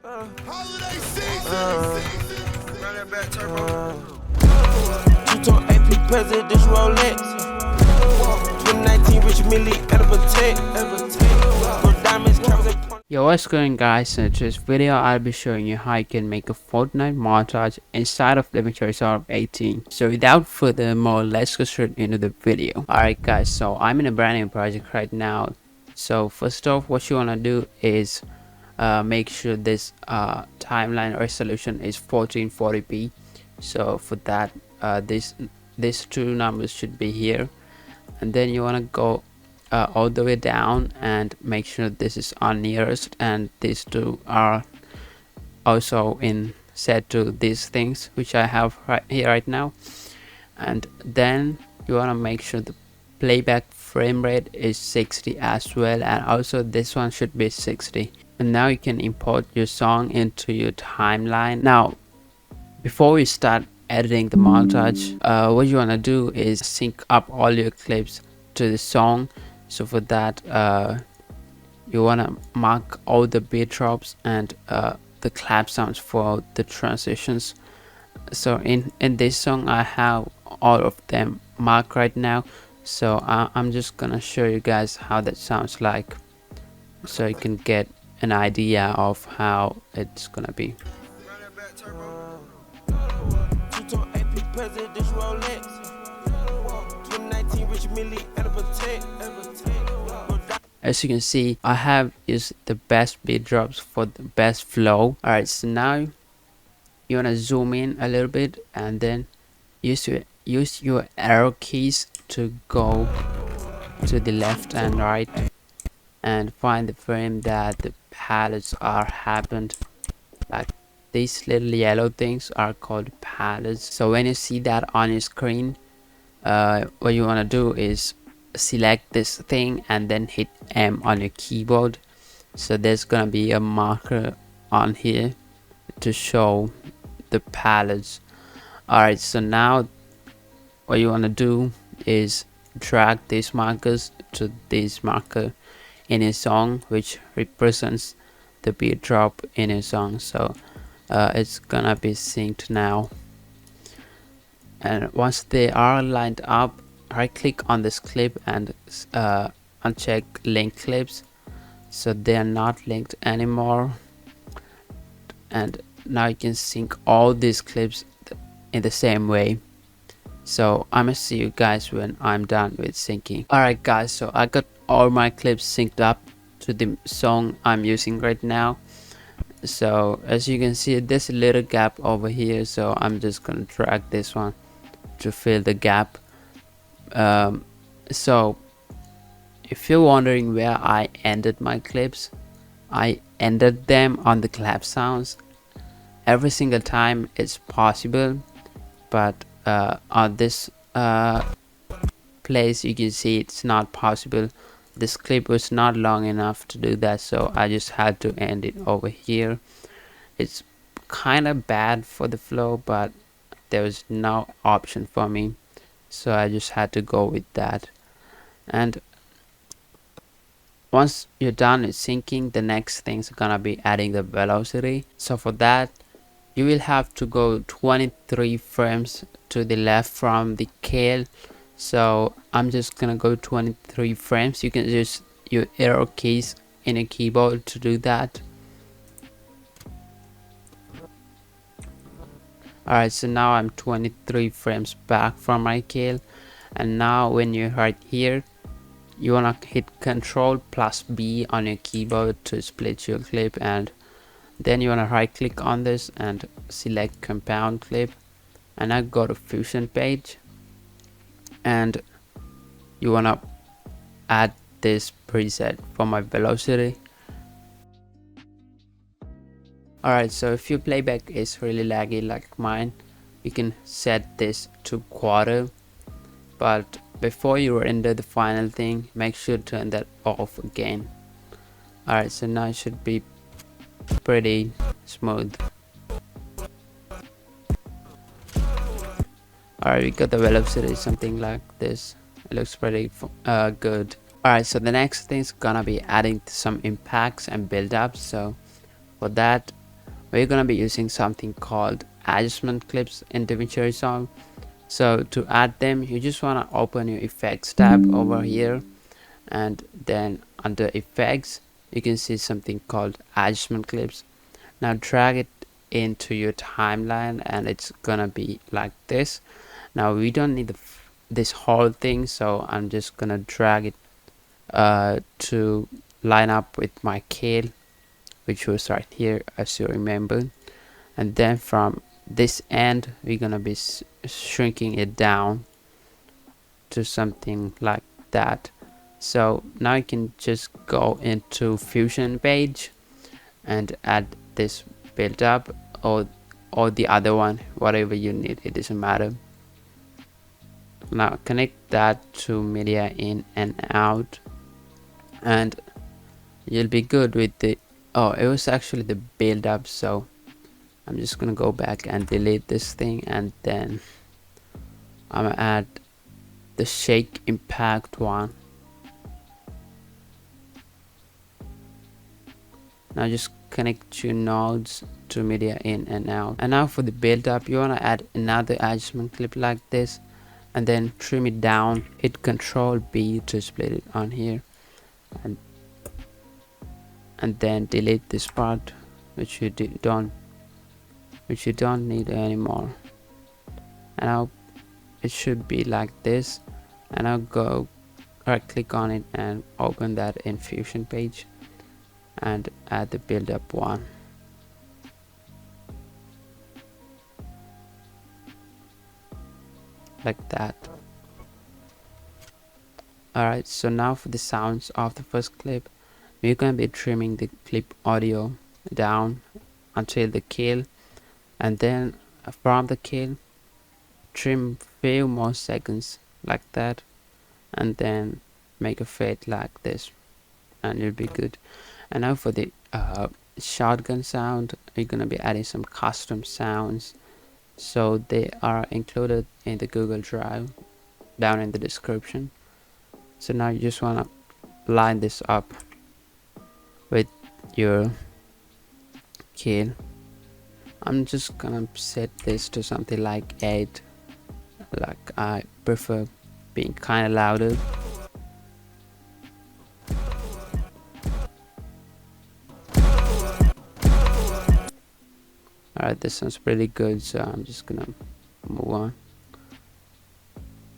Holiday season. Run that back turbo. Two-tone AP presidential Rolex. 2019 Rich Millie and a Patek. No diamonds, cameras, and Yo, what's going on, guys? In this video I'll be showing you how you can make a Fortnite montage inside of DaVinci Resolve 18. So without further ado, let's go straight into the video. Alright guys, so I'm in a brand new project right now. So first off, what you want to do is make sure this timeline resolution is 1440p. So for that, these two numbers should be here, and then you want to go all the way down and make sure this is on nearest, and these two are also in set to these things which I have right here right now. And then you want to make sure the playback frame rate is 60 as well, and also this one should be 60. And now you can import your song into your timeline. Now before we start editing the montage, what you want to do is sync up all your clips to the song. So for that, you want to mark all the beat drops and the clap sounds for the transitions. So in this song I have all of them marked right now, so I'm just gonna show you guys how that sounds like, so you can get an idea of how it's gonna be. Run that back turbo. two-tone AP presidential Rolex. 2019 Rich Millie and a Patek. No As you can see, I have used the best beat drops for the best flow. Alright, so now you want to zoom in a little bit and then use your arrow keys to go to the left and right and find the frame that the palettes are happened. Like these little yellow things are called palettes. So when you see that on your screen, what you want to do is select this thing and then hit M on your keyboard. So there's gonna be a marker on here to show the palettes. Alright, so now what you want to do is drag these markers to this marker in a song which represents the beat drop in a song. So it's gonna be synced now, and once they are lined up, right click on this clip and uncheck link clips, so they are not linked anymore. And now you can sync all these clips in the same way. So I'm gonna see you guys when I'm done with syncing. Alright guys, so I got all my clips synced up to the song I'm using right now. So as you can see, there's a little gap over here, so I'm just gonna drag this one to fill the gap. So if you're wondering where I ended my clips, I ended them on the clap sounds. Every single time it's possible, but on this place you can see it's not possible. This clip was not long enough to do that, so I just had to end it over here. It's kind of bad for the flow, but there was no option for me, so I just had to go with that. And once you're done with syncing, the next thing's gonna be adding the velocity. So for that, you will have to go 23 frames to the left from the scale. So I'm just gonna go 23 frames. You can just use arrow keys in a keyboard to do that. Alright, so now I'm 23 frames back from my scale, and now when you're right here, you wanna hit Ctrl+B on your keyboard to split your clip, and then you wanna right click on this and select compound clip, and I go to fusion page, and you wanna add this preset for my velocity. Alright, so if your playback is really laggy like mine, you can set this to quarter, but before you render the final thing, make sure to turn that off again. Alright, so now it should be pretty smooth. Alright, we got the velocity something like this. It looks pretty good. Alright, so the next thing is gonna be adding some impacts and build-ups. So for that, we're gonna be using something called adjustment clips in DaVinci Resolve. So to add them, you just want to open your effects tab over here, and then under effects you can see something called adjustment clips. Now drag it into your timeline and it's gonna be like this. Now we don't need this whole thing, so I'm just gonna drag it to line up with my scale, which was right here, as you remember. And then from this end we're gonna be shrinking it down to something like that. So now you can just go into Fusion page and add this build up, or the other one, whatever you need, it doesn't matter. Now connect that to media in and out, and you'll be good with the it was actually the build up, so I'm just gonna go back and delete this thing, and then I'm gonna add the shake impact one. Now just connect your nodes to media in and out. And now for the build up, you want to add another adjustment clip like this, and then trim it down. Hit Control B to split it on here, and then delete this part which you don't need anymore. And now it should be like this, and I'll go right click on it and open that in Fusion page and add the build up one. Like that. Alright, so now for the sounds of the first clip, we're going to be trimming the clip audio down until the kill, and then from the kill trim few more seconds like that, and then make a fade like this, and you'll be good. And now for the shotgun sound, we're gonna be adding some custom sounds, so they are included in the Google Drive down in the description. So now you just want to line this up with your kill. I'm just gonna set this to something like 8, like I prefer being kind of louder. Alright, this sounds pretty good, so I'm just gonna move on.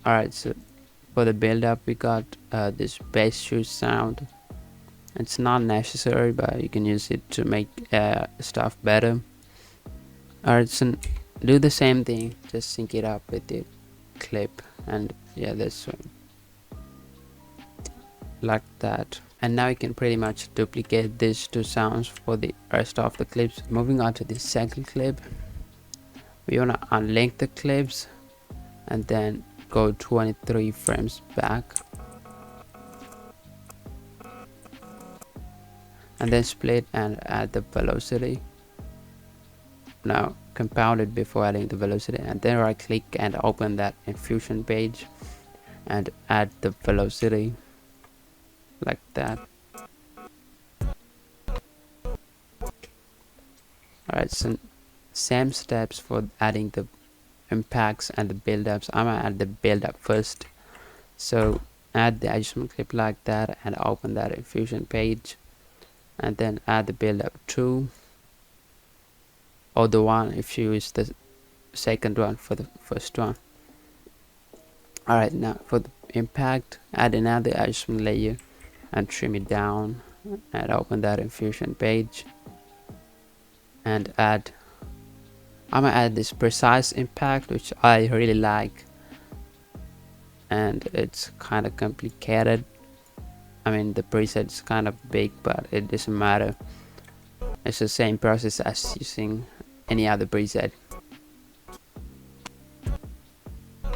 Alright, so for the build up we got this bass shoot sound. It's not necessary, but you can use it to make stuff better. Alright, so do the same thing, just sync it up with the clip, and yeah, this one, like that. And now you can pretty much duplicate these two sounds for the rest of the clips. Moving on to the second clip, we want to unlink the clips and then go 23 frames back, and then split and add the velocity. Now compound it before adding the velocity, and then right click and open that in Fusion page and add the velocity like that. Alright, so same steps for adding the impacts and the build ups. I'm gonna add the build up first, so add the adjustment clip like that and open that in Fusion page, and then add the build up 2, or the one if you use the second one for the first one. Alright, now for the impact, add another adjustment layer and trim it down and open that in Fusion page, and I'm gonna add this precise impact, which I really like, and it's kind of complicated. I mean, the preset is kind of big, but it doesn't matter. It's the same process as using any other preset.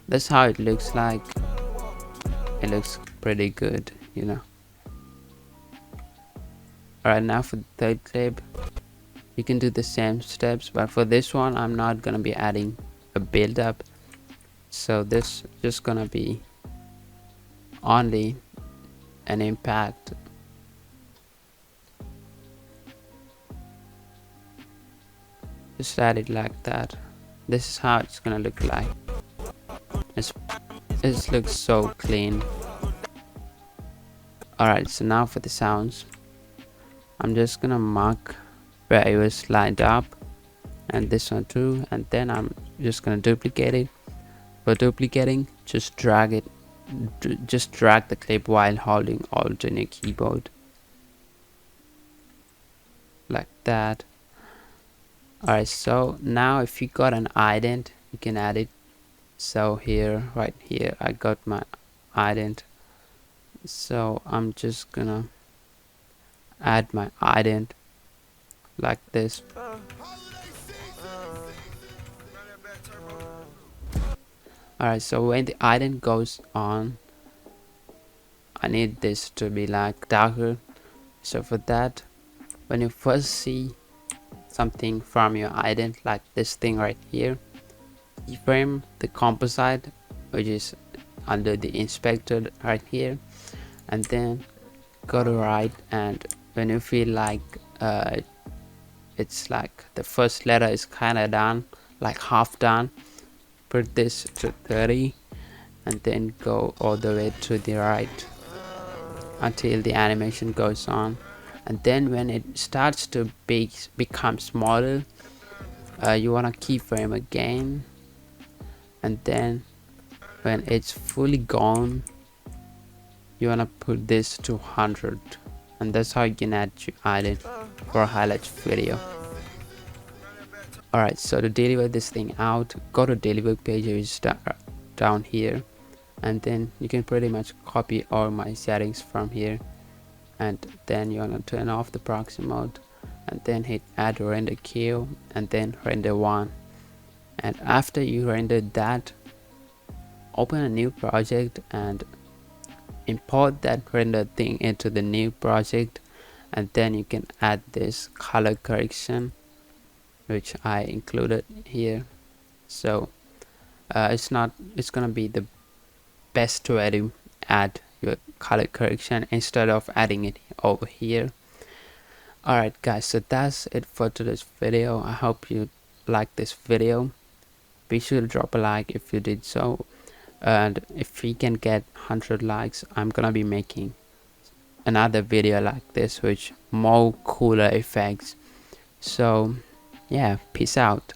That's how it looks like. It looks pretty good, you know. Alright, now for the third clip, you can do the same steps, but for this one I'm not gonna be adding a build up, so this just gonna be only an impact. just add it like that. This is how it's gonna look like. it's, it looks so clean. Alright, so now for the sounds, I'm just gonna mark where it was lined up, and this one too, and then I'm just gonna duplicate it. For duplicating, just drag it, just drag the clip while holding Alt on your keyboard, like that. Alright, so now if you got an ident, you can add it. So here, right here, I got my ident, so I'm just gonna add my ident like this. Alright, so when the ident goes on, I need this to be like darker. So for that, when you first see something from your ident, like this thing right here, keyframe the composite, which is under the inspector right here, and then go to right, and when you feel like it's like the first letter is kind of done, like half done, put this to 30 and then go all the way to the right until the animation goes on. And then when it starts to become smaller, you want to keyframe again, and then when it's fully gone, you want to put this to 100, and that's how you can add your ident for a highlights video. Alright, so to deliver this thing out, go to deliver pages down here, and then you can pretty much copy all my settings from here, and then you want to turn off the proxy mode, and then hit add render queue, and then render 1. And after you render that, open a new project and import that render thing into the new project, and then you can add this color correction, which I included here. So it's gonna be the best way to add your color correction instead of adding it over here. Alright guys, so that's it for today's video. I hope you liked this video. Be sure to drop a like if you did so, and if we can get 100 likes, I'm gonna be making another video like this with more cooler effects. So yeah, peace out.